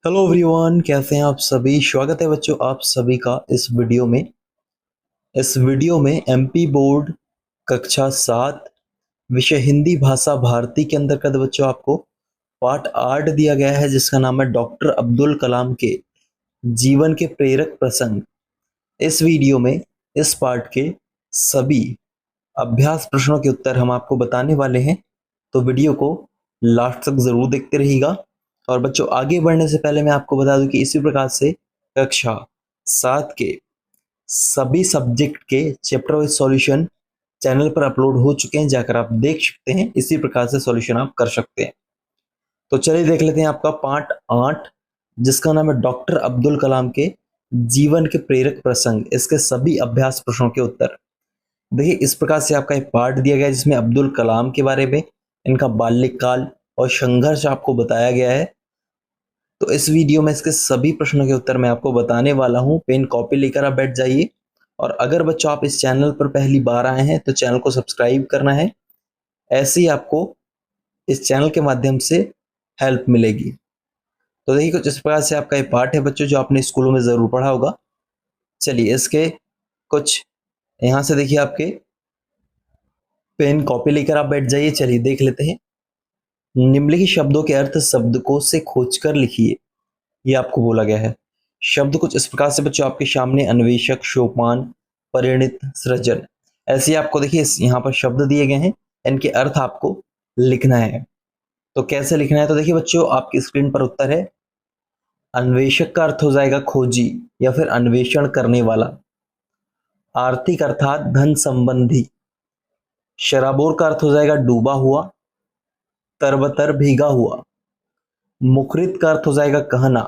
Hello everyone, कैसे हैं आप सभी। स्वागत है बच्चों आप सभी का इस वीडियो में एमपी बोर्ड कक्षा 7 विषय हिंदी भाषा भारती के अंतर्गत बच्चों आपको पार्ट 8 दिया गया है, जिसका नाम है डॉक्टर अब्दुल कलाम के जीवन के प्रेरक प्रसंग। इस वीडियो में इस पार्ट के सभी अभ्यास प्रश्नों के उत्तर हम आपको बताने वाले हैं, तो वीडियो को लास्ट तक जरूर देखते रहिएगा। और बच्चों, आगे बढ़ने से पहले मैं आपको बता दूं कि इसी प्रकार से कक्षा 7 के सभी सब्जेक्ट के चैप्टर वाइज सॉल्यूशन चैनल पर अपलोड हो चुके हैं, जाकर आप देख सकते हैं। इसी प्रकार से सॉल्यूशन आप कर सकते हैं। तो चलिए देख लेते हैं आपका पार्ट 8, जिसका नाम है डॉक्टर अब्दुल कलाम के जीवन के प्रेरक प्रसंग। इसके सभी अभ्यास प्रश्नों के उत्तर देखिए। इस प्रकार से आपका एक पार्ट दिया गया है, जिसमें अब्दुल कलाम के बारे में, इनका बाल्यकाल और संघर्ष आपको बताया गया है। तो इस वीडियो में इसके सभी प्रश्नों के उत्तर मैं आपको बताने वाला हूं। पेन कॉपी लेकर आप बैठ जाइए। और अगर बच्चों आप इस चैनल पर पहली बार आए हैं तो चैनल को सब्सक्राइब करना है। ऐसे ही आपको इस चैनल के माध्यम से हेल्प मिलेगी। तो देखिए, कुछ इस प्रकार से आपका ये पार्ट है बच्चों, जो आपने स्कूलों में जरूर पढ़ा होगा। चलिए इसके कुछ यहाँ से देखिए, आपके पेन कॉपी लेकर आप बैठ जाइए। चलिए देख लेते हैं। निम्नलिखित शब्दों के अर्थ शब्दकोश से खोजकर लिखिए, ये आपको बोला गया है। शब्द कुछ इस प्रकार से बच्चों आपके सामने: अन्वेषक, सोपान, परिणित, सृजन। ऐसे ही आपको देखिए यहाँ पर शब्द दिए गए हैं, इनके अर्थ आपको लिखना है। तो कैसे लिखना है, तो देखिए बच्चों, आपकी स्क्रीन पर उत्तर है। अन्वेषक का अर्थ हो जाएगा खोजी या फिर अन्वेषण करने वाला। आर्थिक अर्थात धन संबंधी। शराबोर का अर्थ हो जाएगा डूबा हुआ, तरबतर भीगा हुआ। मुखरित का अर्थ हो जाएगा कहना,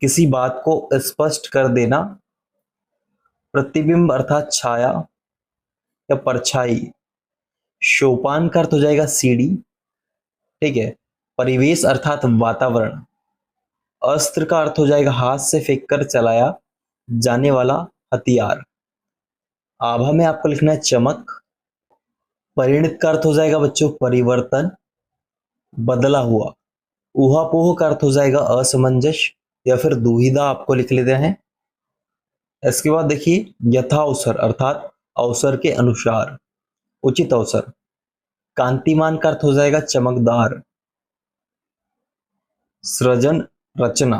किसी बात को स्पष्ट कर देना। प्रतिबिंब अर्थात छाया या परछाई। सोपान का अर्थ हो जाएगा सीढ़ी, ठीक है। परिवेश अर्थात वातावरण। अस्त्र का अर्थ हो जाएगा हाथ से फेंक कर चलाया जाने वाला हथियार। आभा में आपको लिखना है चमक। परिणित का अर्थ हो जाएगा बच्चों परिवर्तन, बदला हुआ। ऊहापोह का अर्थ हो जाएगा असमंजस या फिर दुविधा, आपको लिख लेते हैं। इसके बाद देखिए यथा अवसर अर्थात अवसर के अनुसार, उचित अवसर। कांतिमान का अर्थ हो जाएगा चमकदार। सृजन रचना,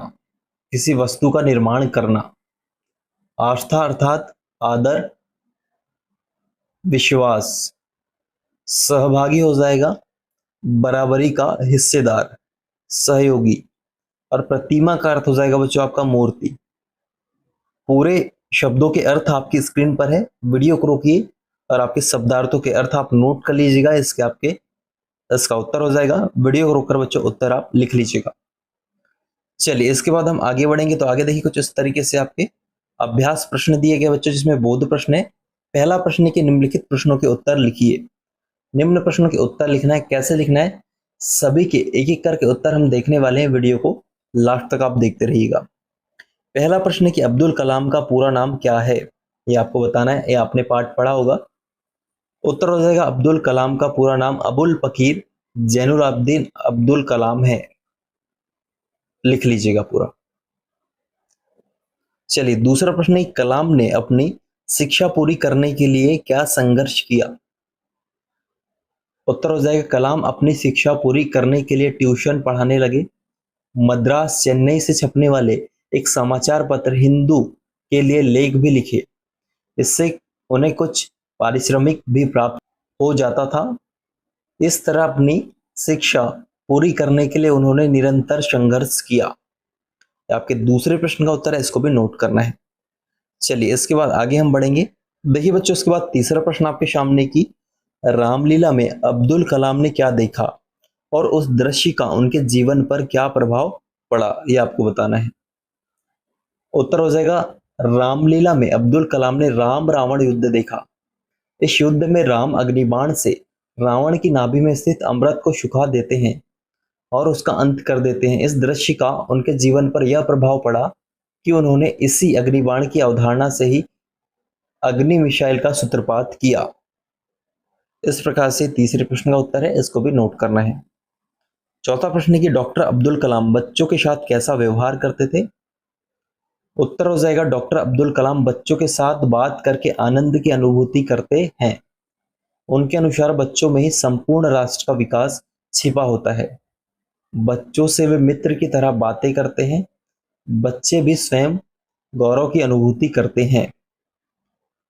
किसी वस्तु का निर्माण करना। आस्था अर्थात आदर, विश्वास। सहभागी हो जाएगा बराबरी का हिस्सेदार, सहयोगी। और प्रतिमा का अर्थ हो जाएगा बच्चों आपका मूर्ति। पूरे शब्दों के अर्थ आपकी स्क्रीन पर है। वीडियो को रोकिए और आपके शब्दार्थों के अर्थ आप नोट कर लीजिएगा। इसका उत्तर हो जाएगा। वीडियो को रोककर बच्चों उत्तर आप लिख लीजिएगा। चलिए इसके बाद हम आगे बढ़ेंगे। तो आगे देखिए, कुछ इस तरीके से आपके अभ्यास प्रश्न दिए गए बच्चों, जिसमें बोध प्रश्न है। पहला प्रश्न है कि निम्नलिखित प्रश्नों के उत्तर लिखिए। निम्न प्रश्नों के उत्तर लिखना है। कैसे लिखना है, सभी के एक एक करके उत्तर हम देखने वाले हैं। वीडियो को लास्ट तक आप देखते रहिएगा। पहला प्रश्न है कि अब्दुल कलाम का पूरा नाम क्या है, ये आपको बताना है। ये आपने पाठ पढ़ा होगा। उत्तर हो जाएगा अब्दुल कलाम का पूरा नाम अबुल फकीर जैनुल आबदीन अब्दुल कलाम है। लिख लीजिएगा पूरा। चलिए दूसरा प्रश्न है, कलाम ने अपनी शिक्षा पूरी करने के लिए क्या संघर्ष किया। उत्तर हो जाएगा कलाम अपनी शिक्षा पूरी करने के लिए ट्यूशन पढ़ाने लगे। मद्रास चेन्नई से छपने वाले एक समाचार पत्र हिंदू के लिए लेख भी लिखे। इससे उन्हें कुछ पारिश्रमिक भी प्राप्त हो जाता था। इस तरह अपनी शिक्षा पूरी करने के लिए उन्होंने निरंतर संघर्ष किया। आपके दूसरे प्रश्न का उत्तर है, इसको भी नोट करना है। चलिए इसके बाद आगे हम बढ़ेंगे। देखिए बच्चों, इसके बाद तीसरा प्रश्न आपके सामने की रामलीला में अब्दुल कलाम ने क्या देखा और उस दृश्य का उनके जीवन पर क्या प्रभाव पड़ा, ये आपको बताना है। उत्तर हो जाएगा रामलीला में अब्दुल कलाम ने राम रावण युद्ध देखा। इस युद्ध में राम अग्निबाण से रावण की नाभि में स्थित अमृत को सुखा देते हैं और उसका अंत कर देते हैं। इस दृश्य का उनके जीवन पर यह प्रभाव पड़ा कि उन्होंने इसी अग्निबाण की अवधारणा से ही अग्नि मिसाइल का सूत्रपात किया। इस प्रकार से तीसरे प्रश्न का उत्तर है, इसको भी नोट करना है। चौथा प्रश्न है कि डॉक्टर अब्दुल कलाम बच्चों के साथ कैसा व्यवहार करते थे। उत्तर हो जाएगा डॉक्टर अब्दुल कलाम बच्चों के साथ बात करके आनंद की अनुभूति करते हैं। उनके अनुसार बच्चों में ही संपूर्ण राष्ट्र का विकास छिपा होता है। बच्चों से वे मित्र की तरह बातें करते हैं। बच्चे भी स्वयं गौरव की अनुभूति करते हैं।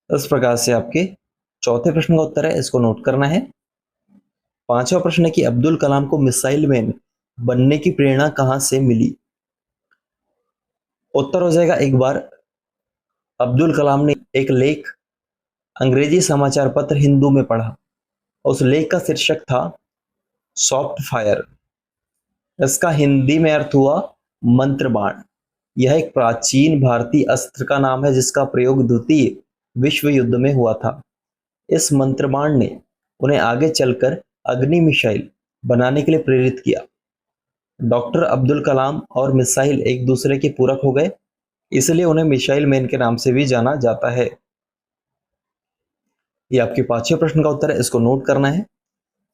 इस प्रकार से आपके चौथे प्रश्न का उत्तर है, इसको नोट करना है। पांचवा प्रश्न है कि अब्दुल कलाम को मिसाइल मैन बनने की प्रेरणा कहां से मिली। उत्तर हो जाएगा एक बार अब्दुल कलाम ने एक लेख अंग्रेजी समाचार पत्र हिंदू में पढ़ा। उस लेख का शीर्षक था सॉफ्ट फायर। इसका हिंदी में अर्थ हुआ मंत्र बाण। यह एक प्राचीन भारतीय अस्त्र का नाम है जिसका प्रयोग द्वितीय विश्व युद्ध में हुआ था। इस मंत्र बाण ने उन्हें आगे चलकर अग्नि मिसाइल बनाने के लिए प्रेरित किया। डॉक्टर अब्दुल कलाम और मिसाइल एक दूसरे के पूरक हो गए, इसलिए उन्हें मिसाइल मैन के नाम से भी जाना जाता है। ये आपके पांचवें प्रश्न का उत्तर है, इसको नोट करना है।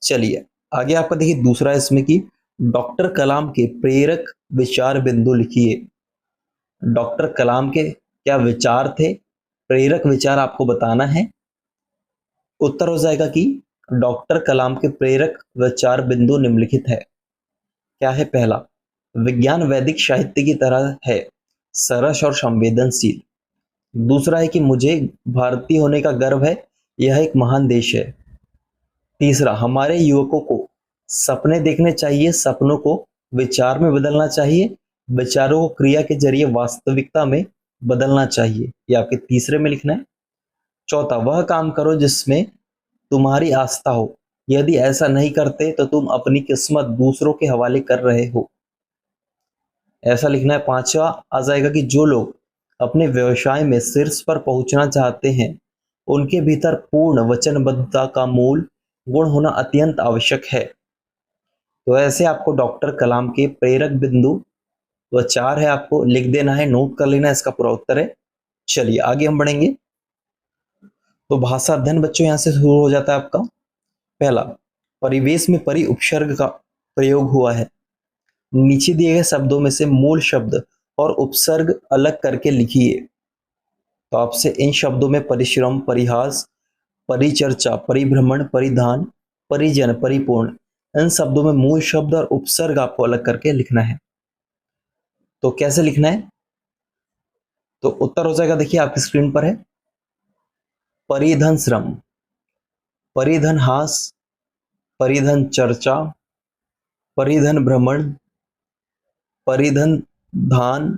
चलिए आगे आपका देखिए दूसरा इसमें कि डॉक्टर कलाम के प्रेरक विचार बिंदु लिखिए। डॉक्टर कलाम के क्या विचार थे, प्रेरक विचार आपको बताना है। उत्तर हो जाएगा कि डॉक्टर कलाम के प्रेरक विचार बिंदु निम्नलिखित है। क्या है? पहला, विज्ञान वैदिक साहित्य की तरह है, सरस और संवेदनशील। दूसरा है कि मुझे भारतीय होने का गर्व है, यह एक महान देश है। तीसरा, हमारे युवकों को सपने देखने चाहिए, सपनों को विचार में बदलना चाहिए, विचारों को क्रिया के जरिए वास्तविकता में बदलना चाहिए। ये आपके तीसरे में लिखना है। चौथा, वह काम करो जिसमें तुम्हारी आस्था हो, यदि ऐसा नहीं करते तो तुम अपनी किस्मत दूसरों के हवाले कर रहे हो, ऐसा लिखना है। पांचवा आ जाएगा कि जो लोग अपने व्यवसाय में शीर्ष पर पहुंचना चाहते हैं उनके भीतर पूर्ण वचनबद्धता का मूल गुण होना अत्यंत आवश्यक है। तो ऐसे आपको डॉक्टर कलाम के प्रेरक बिंदु व चार है, आपको लिख देना है, नोट कर लेना है, इसका पूरा उत्तर है। चलिए आगे हम बढ़ेंगे। तो भाषा अध्ययन बच्चों यहां से शुरू हो जाता है आपका। पहला, परिवेश में परि उपसर्ग का प्रयोग हुआ है। नीचे दिए गए शब्दों में से मूल शब्द और उपसर्ग अलग करके लिखिए। तो आपसे इन शब्दों में परिश्रम, परिहास, परिचर्चा, परिभ्रमण, परिधान, परिजन, परिपूर्ण, इन शब्दों में मूल शब्द और उपसर्ग आपको अलग करके लिखना है। तो कैसे लिखना है? तो उत्तर हो जाएगा, देखिए आपकी स्क्रीन पर है। परिधन श्रम, परिधन हास, परिधन चर्चा, परिधन भ्रमण, परिधन धान,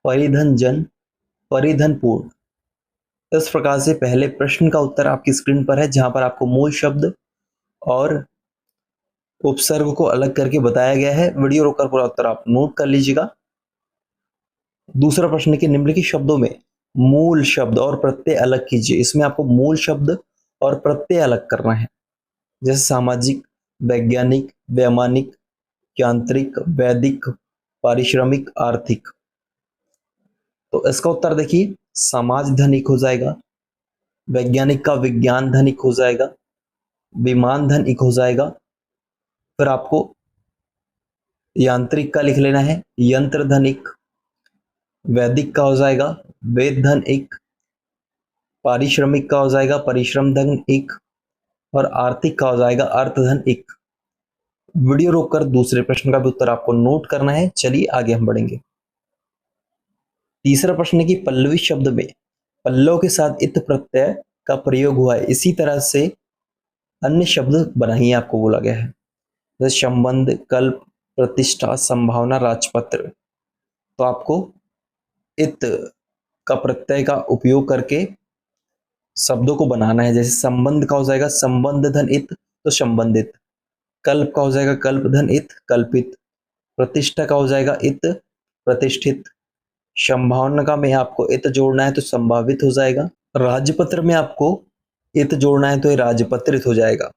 परिधन जन, परिधन पूर्ण। इस प्रकार से पहले प्रश्न का उत्तर आपकी स्क्रीन पर है, जहां पर आपको मूल शब्द और उपसर्ग को अलग करके बताया गया है। वीडियो रोककर पूरा उत्तर आप नोट कर लीजिएगा। दूसरा प्रश्न के निम्नलिखित शब्दों में मूल शब्द और प्रत्यय अलग कीजिए। इसमें आपको मूल शब्द और प्रत्यय अलग करना है, जैसे सामाजिक, वैज्ञानिक, वैमानिक, यांत्रिक, वैदिक, पारिश्रमिक, आर्थिक। तो इसका उत्तर देखिए, समाज धनिक हो जाएगा, वैज्ञानिक का विज्ञान धनिक हो जाएगा, विमान धनिक हो जाएगा। फिर आपको यांत्रिक का लिख लेना है, यंत्र धनिक। वैदिक का हो जाएगा वेद धन एक। पारिश्रमिक का हो जाएगा परिश्रम धन एक। और आर्थिक का हो जाएगा अर्थ धन एक। वीडियो रोककर दूसरे प्रश्न का भी उत्तर आपको नोट करना है। चलिए आगे हम बढ़ेंगे। तीसरा प्रश्न है कि पल्लवी शब्द में पल्लव के साथ इत प्रत्यय का प्रयोग हुआ है, इसी तरह से अन्य शब्द बनाइए, आपको बोला गया है, जैसे संबंध, कल्प, प्रतिष्ठा, संभावना, राजपत्र। तो आपको इत का प्रत्यय का उपयोग करके शब्दों को बनाना है। जैसे संबंध का हो जाएगा संबंध धन इत, तो संबंधित। कल्प का हो जाएगा कल्प धन इत, कल्पित। प्रतिष्ठा का हो जाएगा इत, प्रतिष्ठित। संभावना का में आपको इत जोड़ना है तो संभावित हो जाएगा। राजपत्र में आपको इत जोड़ना है तो ये राजपत्रित हो जाएगा।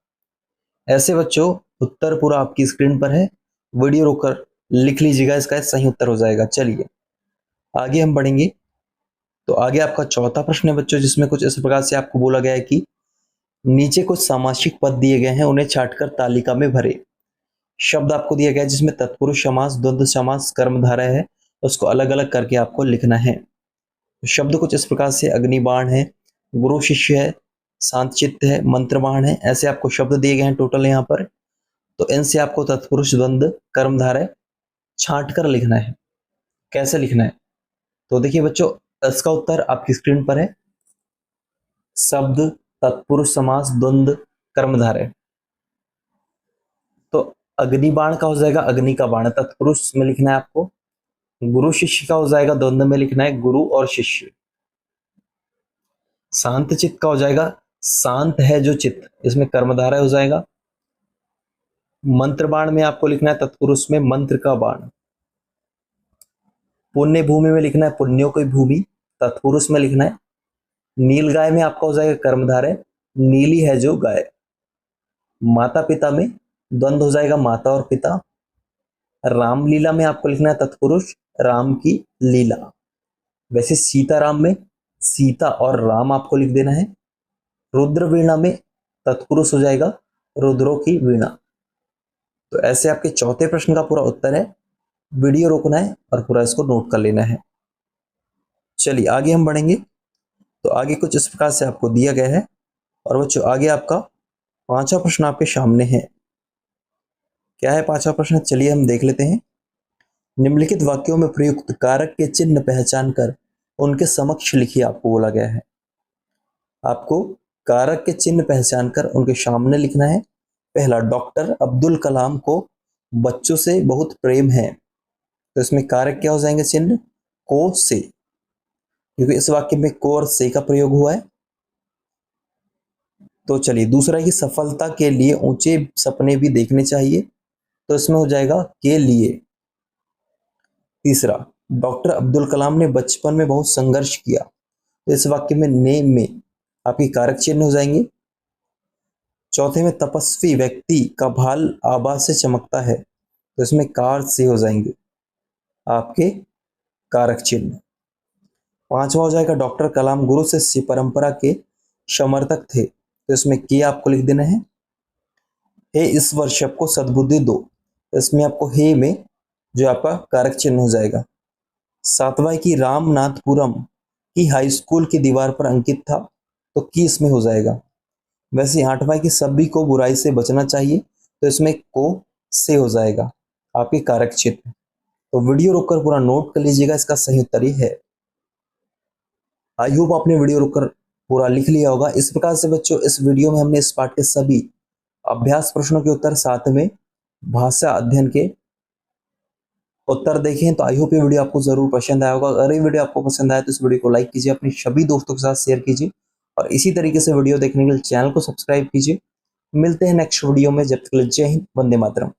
ऐसे बच्चों उत्तर पूरा आपकी स्क्रीन पर है, वीडियो रोककर लिख लीजिएगा, इसका सही उत्तर हो जाएगा। चलिए आगे हम बढ़ेंगे। तो आगे आपका चौथा प्रश्न है बच्चों, जिसमें कुछ इस प्रकार से आपको बोला गया है कि नीचे कुछ सामासिक पद दिए गए हैं, उन्हें छांटकर तालिका में भरे। शब्द आपको दिया गया है जिसमें तत्पुरुष समास, द्वंद्व समास, कर्मधारय है, उसको अलग अलग करके आपको लिखना है। तो शब्द कुछ इस प्रकार से अग्निबाण है, गुरु शिष्य है, शांतचित्त है, मंत्रबाण है, ऐसे आपको शब्द दिए गए हैं टोटल यहाँ पर। तो इनसे आपको तत्पुरुष, द्वंद्व, कर्मधारय छांट कर लिखना है। कैसे लिखना है? तो देखिए बच्चों, इसका उत्तर आपकी स्क्रीन पर है। शब्द, तत्पुरुष समास, द्वंद्व, कर्मधारय। तो अग्निबाण का हो जाएगा अग्नि का बाण, तत्पुरुष में लिखना है आपको। गुरु शिष्य का हो जाएगा द्वंद्व में लिखना है गुरु और शिष्य। शांत चित्त का हो जाएगा शांत है जो चित्त, इसमें कर्मधारय हो जाएगा। मंत्र बाण में आपको लिखना है तत्पुरुष में मंत्र का बाण। पुण्य भूमि में लिखना है पुण्यों की भूमि, तत्पुरुष में लिखना है। नील गाय में आपका हो जाएगा कर्मधारय, नीली है जो गाय। माता पिता में द्वंद्व हो जाएगा माता और पिता। रामलीला में आपको लिखना है तत्पुरुष राम की लीला। वैसे सीताराम में सीता और राम आपको लिख देना है। रुद्र वीणा में तत्पुरुष हो जाएगा रुद्रों की वीणा। तो ऐसे आपके चौथे प्रश्न का पूरा उत्तर है। वीडियो रोकना है और पूरा इसको नोट कर लेना है। चलिए आगे हम बढ़ेंगे। तो आगे कुछ इस प्रकार से आपको दिया गया है और बच्चों आगे आपका पांचवा प्रश्न आपके सामने है। क्या है पांचवा प्रश्न? चलिए हम देख लेते हैं। निम्नलिखित वाक्यों में प्रयुक्त कारक के चिन्ह पहचान कर उनके समक्ष लिखिए, आपको बोला गया है। आपको कारक के चिन्ह पहचान कर उनके सामने लिखना है। पहला, डॉक्टर अब्दुल कलाम को बच्चों से बहुत प्रेम है। तो इसमें कारक क्या हो जाएंगे चिन्ह? को से, क्योंकि इस वाक्य में को और से का प्रयोग हुआ है। तो चलिए दूसरा कि सफलता के लिए ऊंचे सपने भी देखने चाहिए, तो इसमें हो जाएगा के लिए। तीसरा, डॉक्टर अब्दुल कलाम ने बचपन में बहुत संघर्ष किया, तो इस वाक्य में ने में आपकी कारक चिन्ह हो जाएंगे। चौथे में तपस्वी व्यक्ति का भाल आभा से चमकता है, तो इसमें कार से हो जाएंगे आपके कारक चिन्ह। पांचवा हो जाएगा डॉक्टर कलाम गुरु शिष्य परंपरा के समर्थक थे, तो इसमें के आपको लिख देना है। हे ईश्वर सबको सद्बुद्धि दो, इसमें आपको हे में जो आपका कारक चिन्ह हो जाएगा। सातवां की रामनाथपुरम की हाई स्कूल की दीवार पर अंकित था, तो की इसमें हो जाएगा। वैसे आठवां की सभी को बुराई से बचना चाहिए, तो इसमें को से हो जाएगा आपके कारक चिन्ह। तो वीडियो रोककर पूरा नोट कर लीजिएगा, इसका सही उत्तर ही है। आई होप आपने वीडियो रोककर पूरा लिख लिया होगा। इस प्रकार से बच्चों इस वीडियो में हमने इस पाठ के सभी अभ्यास प्रश्नों के उत्तर, साथ में भाषा अध्ययन के उत्तर देखे हैं। तो आई होप ये वीडियो आपको जरूर पसंद आया होगा। अगर ये वीडियो आपको पसंद आया तो इस वीडियो को लाइक कीजिए, अपने सभी दोस्तों के साथ शेयर कीजिए और इसी तरीके से वीडियो देखने के लिए चैनल को सब्सक्राइब कीजिए। मिलते हैं नेक्स्ट वीडियो में, जब तक जय हिंद, वंदे मातरम।